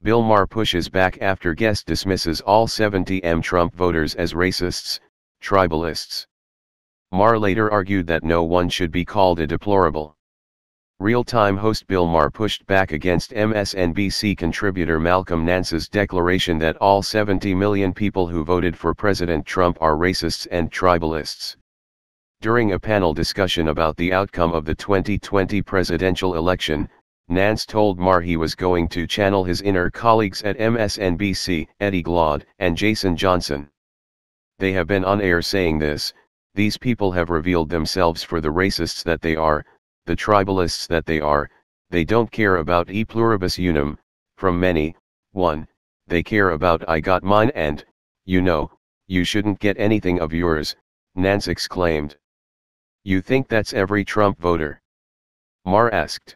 Bill Maher pushes back after guest dismisses all 70M Trump voters as racists, tribalists. Maher later argued that no one should be called a deplorable. Real-time host Bill Maher pushed back against MSNBC contributor Malcolm Nance's declaration that all 70 million people who voted for President Trump are racists and tribalists. During a panel discussion about the outcome of the 2020 presidential election, Nance told Maher he was going to channel his inner colleagues at MSNBC, Eddie Glaude and Jason Johnson. They have been on air saying this. These people have revealed themselves for the racists that they are, the tribalists that they are. They don't care about e pluribus unum, from many. 1. They care about I got mine and, you shouldn't get anything of yours, Nance exclaimed. You think that's every Trump voter? Maher asked.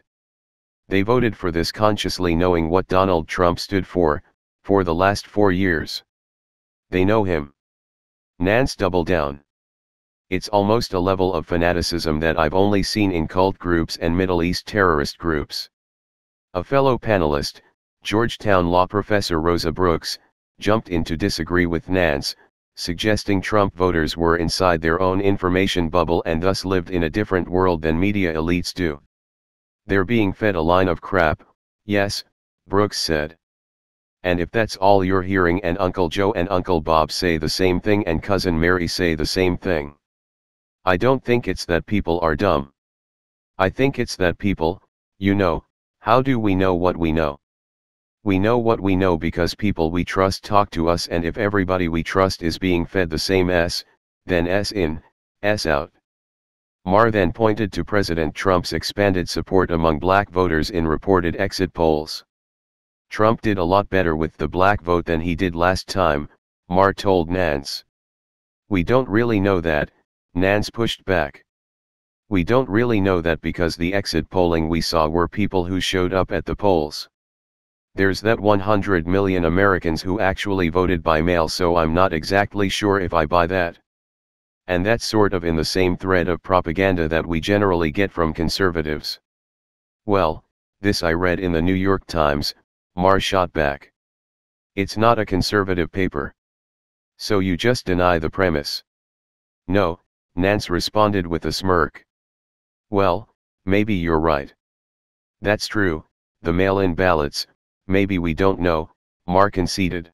They voted for this consciously knowing what Donald Trump stood for the last 4 years. They know him. Nance doubled down. It's almost a level of fanaticism that I've only seen in cult groups and Middle East terrorist groups. A fellow panelist, Georgetown law professor Rosa Brooks, jumped in to disagree with Nance, suggesting Trump voters were inside their own information bubble and thus lived in a different world than media elites do. They're being fed a line of crap, yes, Brooks said. And if that's all you're hearing and Uncle Joe and Uncle Bob say the same thing and Cousin Mary say the same thing. I don't think it's that people are dumb. I think it's that people, how do we know what we know? We know what we know because people we trust talk to us, and if everybody we trust is being fed the same then S in, S out. Maher then pointed to President Trump's expanded support among black voters in reported exit polls. Trump did a lot better with the black vote than he did last time, Maher told Nance. We don't really know that, Nance pushed back. We don't really know that because the exit polling we saw were people who showed up at the polls. There's that 100 million Americans who actually voted by mail, so I'm not exactly sure if I buy that. And that's sort of in the same thread of propaganda that we generally get from conservatives. Well, this I read in the New York Times, Maher shot back. It's not a conservative paper. So you just deny the premise? No, Nance responded with a smirk. Well, maybe you're right. That's true, the mail-in ballots, maybe we don't know, Maher conceded.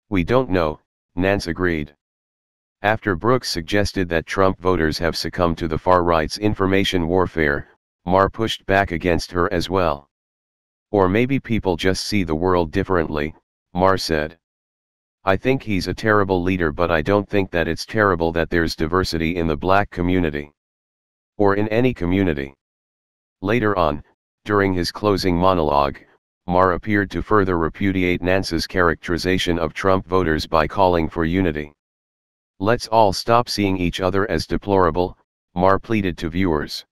We don't know, Nance agreed. After Brooks suggested that Trump voters have succumbed to the far-right's information warfare, Maher pushed back against her as well. Or maybe people just see the world differently, Maher said. I think he's a terrible leader, but I don't think that it's terrible that there's diversity in the black community. Or in any community. Later on, during his closing monologue, Maher appeared to further repudiate Nance's characterization of Trump voters by calling for unity. Let's all stop seeing each other as deplorable, Maher pleaded to viewers.